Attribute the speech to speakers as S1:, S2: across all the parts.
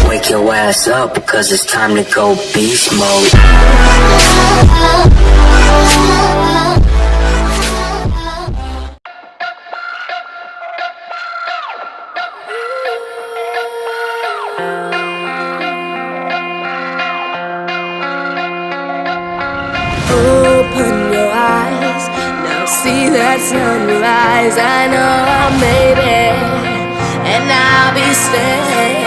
S1: Wake your ass up, cause it's time to go beast mode.
S2: Open your eyes, now see that sunrise. I know I made it, and I'll be staying.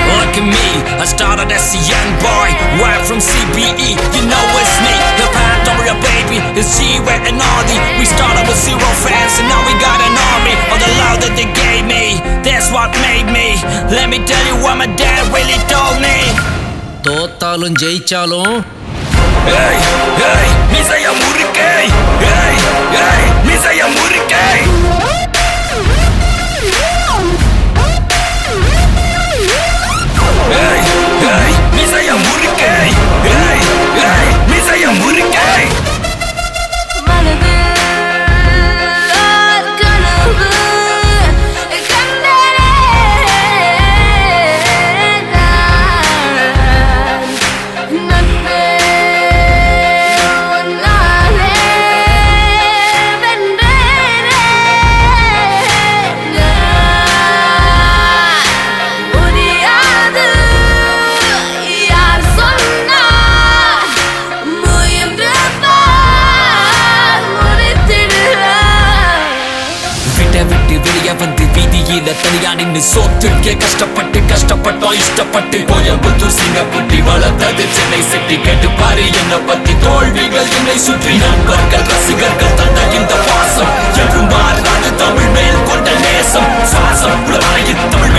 S3: Look at me, I started as a young boy, right from CBE, you know it's me. The Panther baby, it's G-Way and Audi. We started with 0 fans and now we got an army. All the love that they gave me, that's what made me. Let me tell you what my dad really told me.
S4: தோத்தாலும் ஜெயிச்சாலும்
S3: Hey, hey, மிசைய முறுக்கே. Hey, hey, மிசைய முறுக்கே. Hey, hey, மிசைய முறுக்கே. Hey, hey, மிசைய முறுக்கே. விட்டு வெளிய வந்து வீதியில தனியா நின்னு சோத்துக்கே கஷ்டப்பட்டோம் இஷ்டப்பட்டு கோயம்புத்தூர் சிங்கப்பட்டி வளர்ந்தது சென்னை சிட்டி கேட்டு பாரு என்ன பத்தி தோல்விகள் என்னை சுற்றி நண்பர்கள் ரசிகர்கள் தந்த இந்த பாசம் என்றும் மாறாது தமிழ் மேல் கொண்ட நேசம் சுவாசம் உலகாயின் தமிழ்